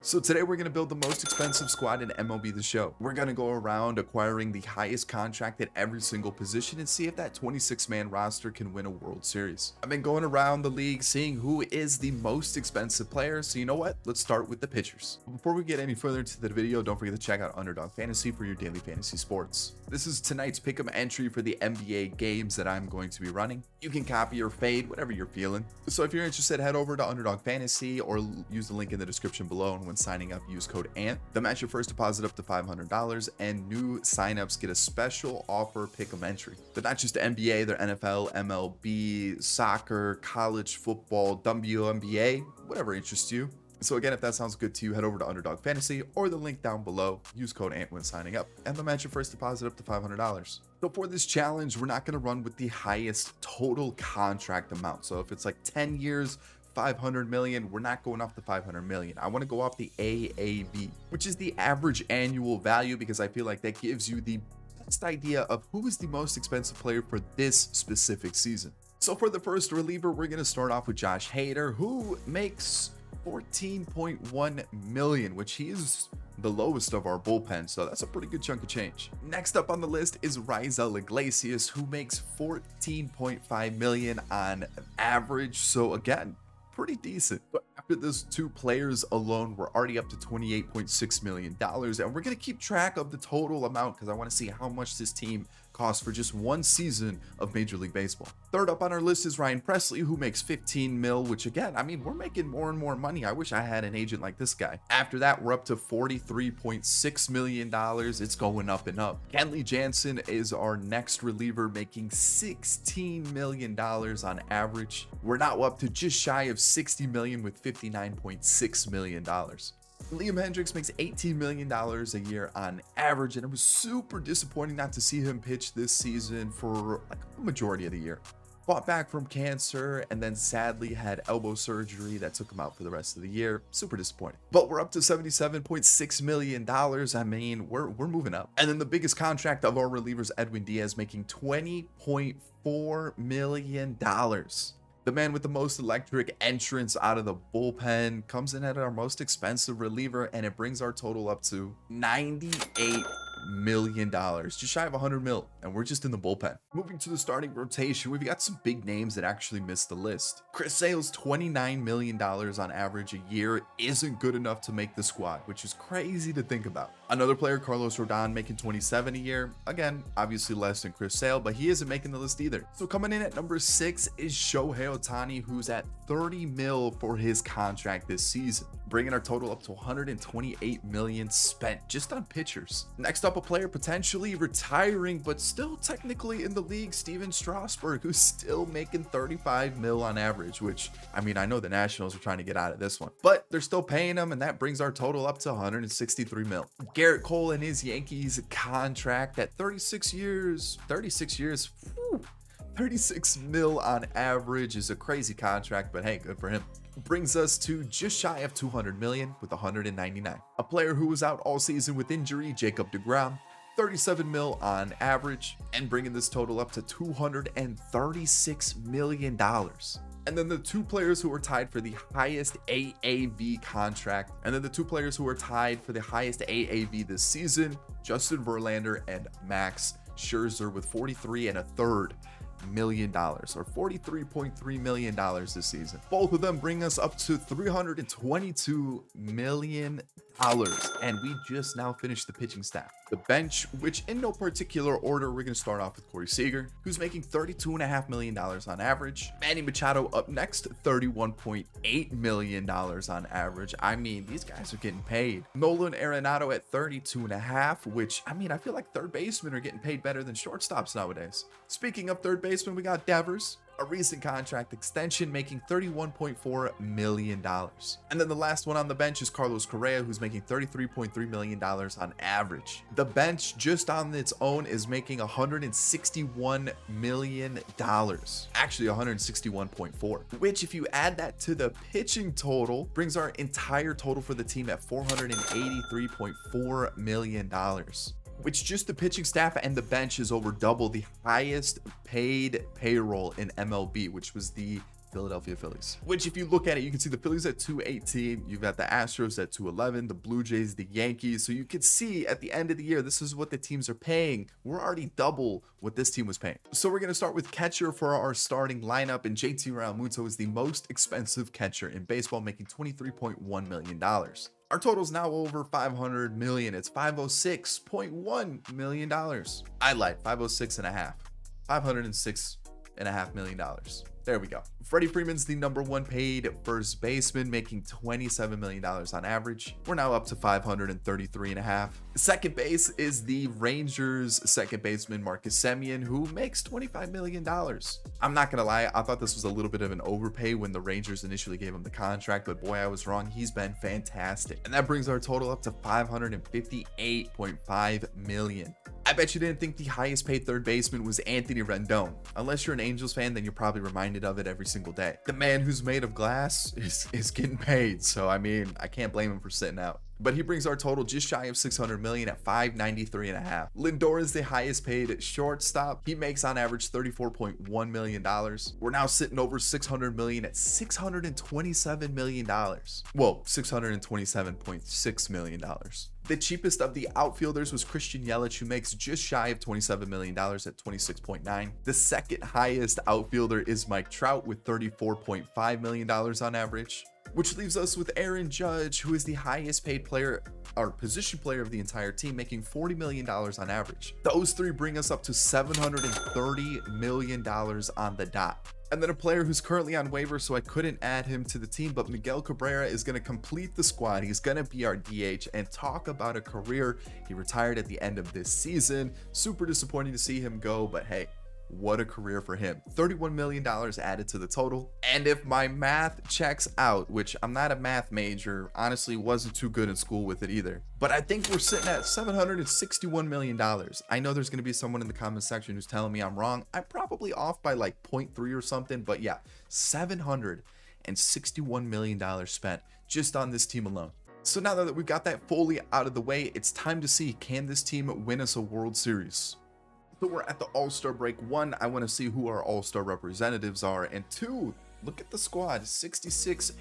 So today we're going to build the most expensive squad in MLB The Show. We're going to go around acquiring the highest contract at every single position and see if that 26-man roster can win a World Series. I've been going around the league seeing who is the most expensive player, so you know what? Let's start with the pitchers. Before we get any further into the video, don't forget to check out Underdog Fantasy for your daily fantasy sports. This is tonight's pick'em entry for the NBA games that I'm going to be running. You can copy or fade, whatever you're feeling. So if you're interested, head over to Underdog Fantasy or use the link in the description below, and when signing up, use code ANT. They'll match your first deposit up to $500, and new signups get a special offer pick'em entry. But not just the NBA, they're NFL, MLB, soccer, college football, WNBA, whatever interests you. So again, if that sounds good to you, head over to Underdog Fantasy or the link down below. Use code ANT when signing up, and they'll match your first deposit up to $500. So for this challenge, we're not going to run with the highest total contract amount. So if it's like 10 years, 500 million, we're not going off the 500 million. I want to go off the AAV, which is the average annual value, because I feel like that gives you the best idea of who is the most expensive player for this specific season. So for the first reliever, we're going to start off with Josh Hader, who makes 14.1 million, which he is the lowest of our bullpen, so that's a pretty good chunk of change. Next up on the list is Raisel Iglesias, who makes 14.5 million on average, so again, pretty decent. But after those two players alone, we're already up to $28.6 million, and we're going to keep track of the total amount because I want to see how much this team costs for just one season of Major League Baseball. Third up on our list is Ryan Presley, who makes 15 mil, which again, I mean, we're making more and more money. I wish I had an agent like this guy. After that, we're up to $43.6 million. It's going up and up. Kenley Jansen is our next reliever, making $16 million on average. We're now up to just shy of 60 million with $59.6 million. Liam Hendricks makes $18 million a year on average, and it was super disappointing not to see him pitch this season for like a majority of the year. Fought back from cancer and then sadly had elbow surgery that took him out for the rest of the year. Super disappointing. But we're up to $77.6 million. I mean, we're moving up. And then the biggest contract of our relievers, Edwin Diaz, making $20.4 million. The man with the most electric entrance out of the bullpen comes in at our most expensive reliever, and it brings our total up to $98 million, just shy of 100 mil, and we're just in the bullpen. Moving to the starting rotation, we've got some big names that actually missed the list. Chris Sale's $29 million on average a year isn't good enough to make the squad, which is crazy to think about. Another player, Carlos Rodon, making 27 a year. Again, obviously less than Chris Sale, but he isn't making the list either. So coming in at number 6 is Shohei Ohtani, who's at 30 mil for his contract this season, bringing our total up to 128 million spent just on pitchers. Next up, a player potentially retiring, but still technically in the league, Steven Strasburg, who's still making 35 mil on average, which, I mean, I know the Nationals are trying to get out of this one, but they're still paying him, and that brings our total up to 163 mil. Garrett Cole and his Yankees contract at 36 years, whew, 36 mil on average is a crazy contract, but hey, good for him. Brings us to just shy of 200 million with 199. A player who was out all season with injury, Jacob deGrom, 37 mil on average, and bringing this total up to $236 million. And then the two players who are tied for the highest AAV contract, and then the two players who are tied for the highest AAV this season, Justin Verlander and Max Scherzer, with 43.3 million dollars, or $43.3 million this season. Both of them bring us up to $322 million, and we just now finished the pitching staff. The bench, which in no particular order, we're going to start off with Corey Seager, who's making $32.5 million on average. Manny Machado up next, $31.8 million on average. I mean, these guys are getting paid. Nolan Arenado at 32.5, which, I mean, I feel like third basemen are getting paid better than shortstops nowadays. Speaking of third baseman, we got Devers, a recent contract extension, making $31.4 million. And then the last one on the bench is Carlos Correa, who's making $33.3 million on average. The bench just on its own is making $161 million. Actually, 161.4, which if you add that to the pitching total, brings our entire total for the team at $483.4 million. which just the pitching staff and the bench is over double the highest paid payroll in MLB, which was the Philadelphia Phillies. Which, if you look at it, you can see the Phillies at 218. You've got the Astros at 211, the Blue Jays, the Yankees. So you can see at the end of the year, this is what the teams are paying. We're already double what this team was paying. So we're going to start with catcher for our starting lineup, and JT Realmuto is the most expensive catcher in baseball, making $23.1 million. Our total is now over 500 million. It's $506.1 million. I lied, 506 and a half. $506.5 million. There we go. Freddie Freeman's the number one paid first baseman, making $27 million on average. We're now up to 533 and a half. Second base is the Rangers second baseman, Marcus Semien, who makes $25 million. I'm not gonna lie, I thought this was a little bit of an overpay when the Rangers initially gave him the contract, but boy, I was wrong. He's been fantastic. And that brings our total up to 558.5 million. I bet you didn't think the highest paid third baseman was Anthony Rendon. Unless you're an Angels fan, then you're probably reminded of it every single day. The man who's made of glass is getting paid. So, I mean, I can't blame him for sitting out. But he brings our total just shy of 600 million at 593 and a half. Lindor is the highest paid shortstop. He makes on average $34.1 million. We're now sitting over 600 million at $627 million. Well, $627.6 million. The cheapest of the outfielders was Christian Yelich, who makes just shy of $27 million at 26.9. The second highest outfielder is Mike Trout with $34.5 million on average, which leaves us with Aaron Judge, who is the highest paid player or position player of the entire team, making $40 million on average. Those three bring us up to $730 million on the dot. And then a player who's currently on waivers, so I couldn't add him to the team, but Miguel Cabrera is going to complete the squad. He's going to be our DH, and talk about a career. He retired at the end of this season. Super disappointing to see him go, but hey, what a career for him. $31 million added to the total. And if my math checks out, which I'm not a math major, honestly wasn't too good in school with it either, but I think we're sitting at $761 million. I know there's going to be someone in the comment section who's telling me I'm wrong. I'm probably off by like 0.3 or something, but yeah, $761 million spent just on this team alone. So now that we've got that fully out of the way, it's time to see, can this team win us a World Series? So we're at the All-Star break. One, I want to see who our All-Star representatives are. And two, look at the squad, 66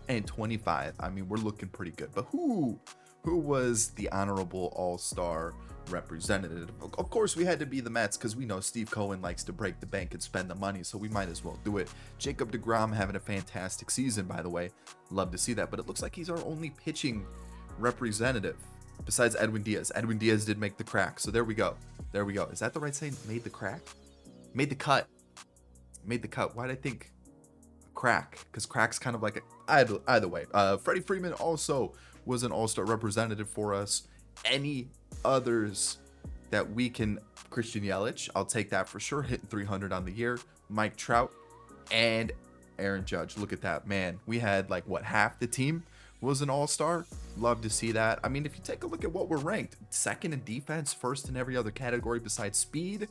and 25. I mean, we're looking pretty good. But who was the honorable All-Star representative? Of course, we had to be the Mets, because we know Steve Cohen likes to break the bank and spend the money, so we might as well do it. Jacob deGrom having a fantastic season, by the way. Love to see that. But it looks like he's our only pitching representative, besides Edwin Diaz. Edwin Diaz did make the crack, so there we go. There we go. Is that the right saying? Made the crack? Made the cut. Made the cut. Why'd I think crack? Because crack's kind of like a... Either way. Freddie Freeman also was an All-Star representative for us. Any others that we can... Christian Yelich, I'll take that for sure. Hitting 300 on the year. Mike Trout and Aaron Judge. Look at that, man. We had like, what, half the team was an All-Star. Love to see that. I mean, if you take a look at what we're ranked, second in defense, first in every other category besides speed.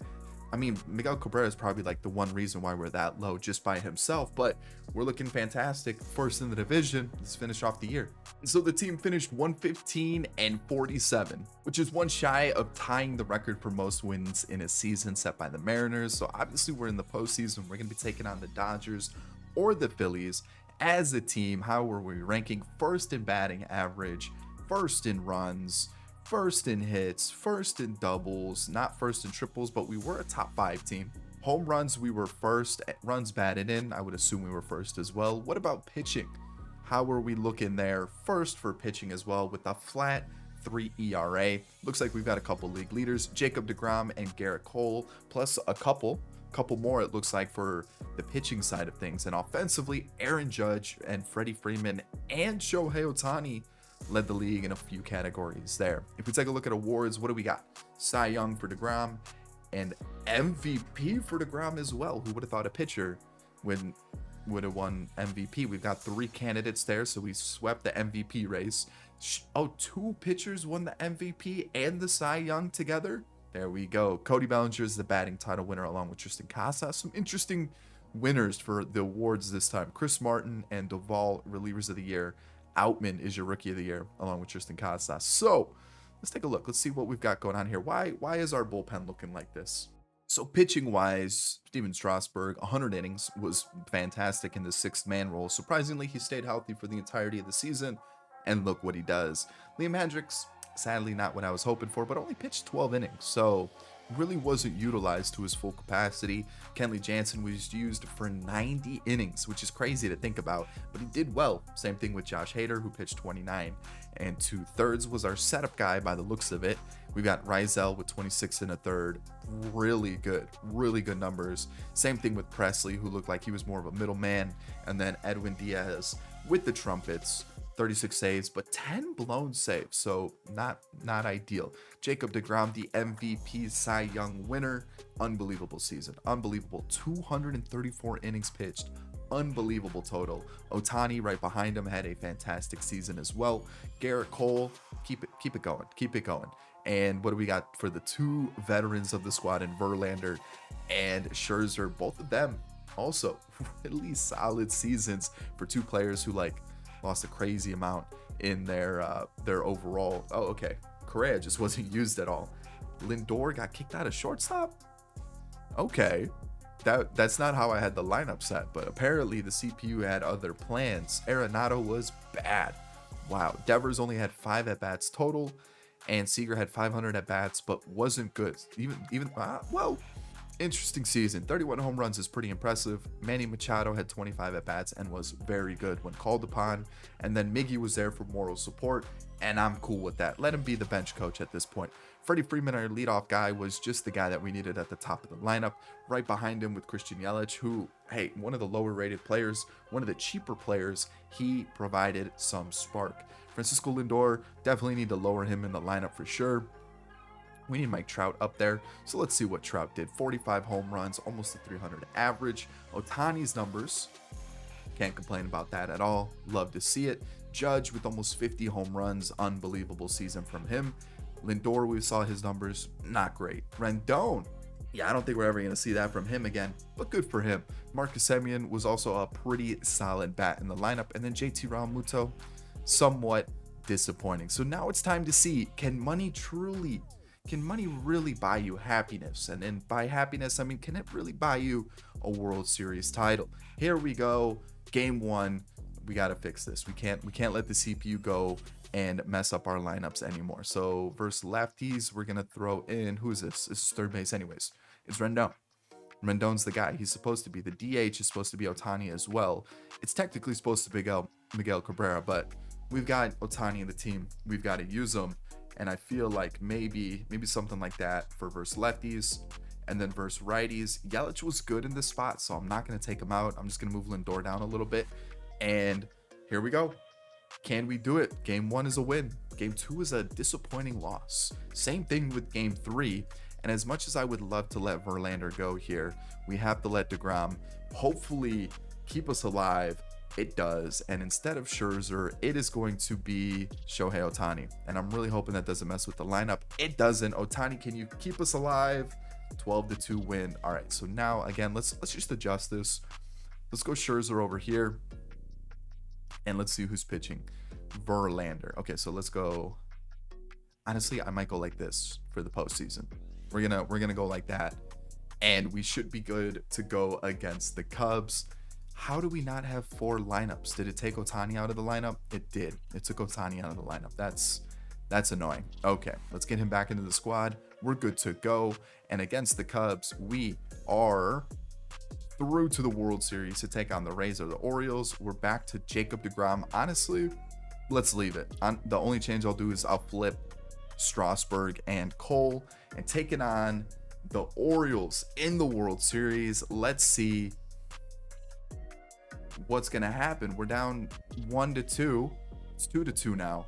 I mean, Miguel Cabrera is probably like the one reason why we're that low just by himself, but we're looking fantastic. First in the division. Let's finish off the year. So the team finished 115 and 47, which is one shy of tying the record for most wins in a season set by the Mariners. So obviously we're in the postseason. We're going to be taking on the Dodgers or the Phillies. As a team, how were we ranking? First in batting average, first in runs, first in hits, first in doubles, not first in triples, but we were a top 5 team. Home runs, we were first. Runs batted in, I would assume we were first as well. What about pitching? How were we looking there? First for pitching as well, with a flat 3 ERA. Looks like we've got a couple league leaders, Jacob deGrom and Garrett Cole, plus a couple more, it looks like, for the pitching side of things. And offensively, Aaron Judge and Freddie Freeman and Shohei Ohtani led the league in a few categories there. If we take a look at awards, what do we got? Cy Young for deGrom and MVP for deGrom as well. Who would have thought a pitcher would have won MVP? We've got 3 candidates there, so we swept the MVP race. Oh, 2 pitchers won the MVP and the Cy Young together. There we go. Cody Bellinger is the batting title winner along with Tristan Casas. Some interesting winners for the awards this time. Chris Martin and Duvall, relievers of the year. Outman is your rookie of the year along with Tristan Casas. So let's take a look. Let's see what we've got going on here. Why is our bullpen looking like this? So pitching wise, Steven Strasburg, 100 innings, was fantastic in the sixth man role. Surprisingly, he stayed healthy for the entirety of the season, and look what he does. Liam Hendricks, sadly not what I was hoping for, but only pitched 12 innings, so really wasn't utilized to his full capacity. Kenley Jansen was used for 90 innings, which is crazy to think about, but he did well. Same thing with Josh Hader, who pitched 29 and 2/3, was our setup guy by the looks of it. We've got Rizal with 26 and a third. Really good numbers. Same thing with Presley, who looked like he was more of a middleman. And then Edwin Diaz with the trumpets, 36 saves, but 10 blown saves, so not ideal. Jacob deGrom, the MVP Cy Young winner, unbelievable season, unbelievable. 234 innings pitched, unbelievable total. Ohtani right behind him had a fantastic season as well. Garrett Cole, keep it going. And what do we got for the two veterans of the squad in Verlander and Scherzer? Both of them also really solid seasons for two players who lost a crazy amount in their overall. Oh, okay. Correa just wasn't used at all. Lindor got kicked out of shortstop. Okay. That's not how I had the lineup set, but apparently the CPU had other plans. Arenado was bad. Wow. Devers only had 5 at-bats total, and Seager had 500 at-bats, but wasn't good. Interesting season. 31 home runs is pretty impressive. Manny Machado had 25 at-bats and was very good when called upon. And then Miggy was there for moral support, and I'm cool with that. Let him be the bench coach at this point. Freddie Freeman, our leadoff guy, was just the guy that we needed at the top of the lineup. Right behind him with Christian Yelich, who, hey, one of the lower-rated players, one of the cheaper players, he provided some spark. Francisco Lindor, definitely need to lower him in the lineup for sure. We need Mike Trout up there, so let's see what Trout did. 45 home runs, almost a 300 average. Ohtani's numbers, can't complain about that at all. Love to see it. Judge with almost 50 home runs, unbelievable season from him. Lindor, we saw his numbers, not great. Rendon, yeah, I don't think we're ever going to see that from him again, but good for him. Marcus Semien was also a pretty solid bat in the lineup, and then JT Realmuto, somewhat disappointing. So now it's time to see, can money really buy you happiness? And then by happiness, I mean, can it really buy you a World Series title? Here we go. Game 1. We got to fix this. We can't let the CPU go and mess up our lineups anymore. So versus lefties, we're going to throw in, who is this? This is third base anyways. It's Rendon. Rendon's the guy. He's supposed to be. The DH is supposed to be Ohtani as well. It's technically supposed to be Miguel Cabrera, but we've got Ohtani in the team. We've got to use him. And I feel like maybe something like that for versus lefties. And then versus righties, Yelich was good in this spot, so I'm not going to take him out. I'm just going to move Lindor down a little bit. And here we go. Can we do it? Game 1 is a win. Game 2 is a disappointing loss. Same thing with game 3. And as much as I would love to let Verlander go here, we have to let deGrom hopefully keep us alive. It does. And instead of Scherzer, it is going to be Shohei Ohtani. And I'm really hoping that doesn't mess with the lineup. It doesn't. Ohtani, can you keep us alive? 12-2 win. All right. So now, again, let's just adjust this. Let's go Scherzer over here. And let's see who's pitching. Verlander. Okay, so let's go. Honestly, I might go like this for the postseason. We're gonna go like that. And we should be good to go against the Cubs. How do we not have 4 lineups? Did it take Ohtani out of the lineup? It did. It took Ohtani out of the lineup. That's annoying. Okay, let's get him back into the squad. We're good to go. And against the Cubs, we are through to the World Series to take on the Rays or the Orioles. We're back to Jacob deGrom. Honestly, let's leave it. The only change I'll do is I'll flip Strasburg and Cole and take it on the Orioles in the World Series. Let's see what's gonna happen. We're down 1-2. It's 2-2 now.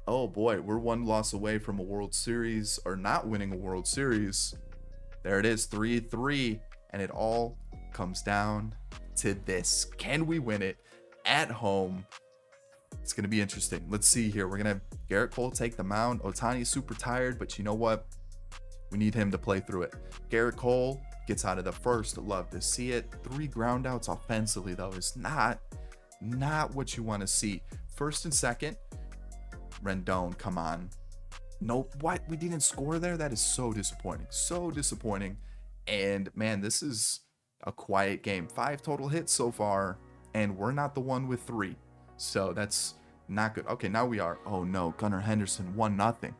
Oh boy, we're 1 loss away from a World Series, or not winning a World Series. There it is, 3-3, and it all comes down to this. Can we win it at home? It's gonna be interesting. Let's see here. We're gonna have Garrett Cole take the mound. Ohtani's super tired, but you know what? We need him to play through it. Garrett Cole gets out of the first. Love to see it. 3 ground outs offensively, though, is not what you want to see. First and second, Rendon, come on. Nope. What? We didn't score there? That is so disappointing. So disappointing. And man, this is a quiet game. 5 total hits so far, and we're not the one with 3. So that's not good. Okay, now we are. Oh no, Gunnar Henderson 1-0.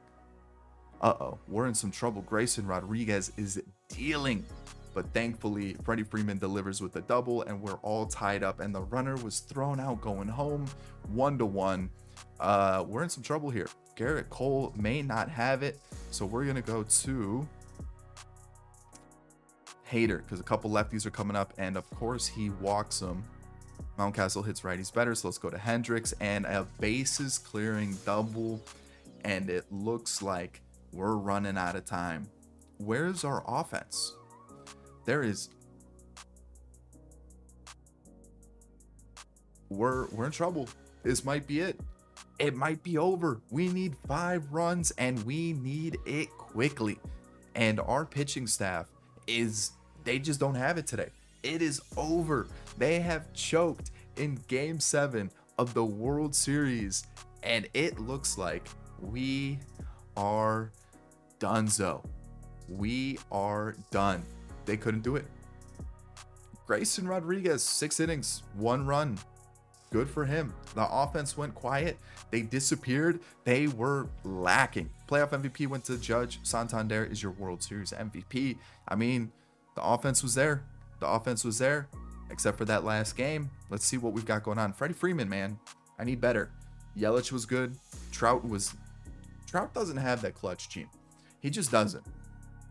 Uh-oh, we're in some trouble. Grayson Rodriguez is dealing. But thankfully, Freddie Freeman delivers with a double, and we're all tied up. And the runner was thrown out going home, 1-1. We're in some trouble here. Garrett Cole may not have it, so we're gonna go to Hader because a couple lefties are coming up, and of course he walks them. Mountcastle hits righties better, so let's go to Hendricks, and a bases clearing double, and it looks like we're running out of time. Where's our offense? We're in trouble. This might be it. It might be over. We need 5 runs, and we need it quickly. And our pitching staff they just don't have it today. It is over. They have choked in game 7 of the World Series, and it looks like we are donezo. We are done. They couldn't do it. Grayson Rodriguez, 6 innings, 1 run. Good for him. The offense went quiet. They disappeared. They were lacking. Playoff MVP went to Judge. Santander is your World Series MVP. I mean, the offense was there. The offense was there, except for that last game. Let's see what we've got going on. Freddie Freeman, man, I need better. Yelich was good. Trout doesn't have that clutch gene. He just doesn't.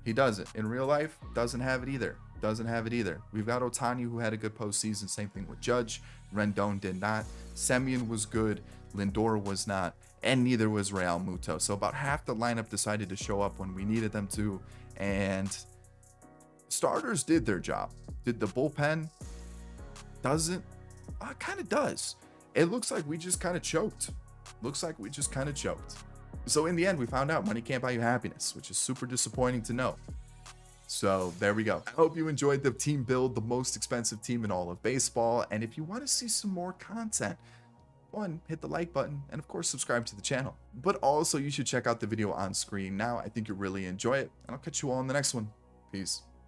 He doesn't. In real life, doesn't have it either. Doesn't have it either. We've got Ohtani, who had a good postseason. Same thing with Judge. Rendon did not. Semien was good. Lindor was not. And neither was Real Muto. So about half the lineup decided to show up when we needed them to. And starters did their job. Did the bullpen? Doesn't? Kind of does. It looks like we just kind of choked. So in the end, we found out money can't buy you happiness, which is super disappointing to know. So there we go. I hope you enjoyed the team build, the most expensive team in all of baseball. And if you want to see some more content, one, hit the like button, and of course, subscribe to the channel. But also, you should check out the video on screen now. I think you'll really enjoy it, and I'll catch you all in the next one. Peace.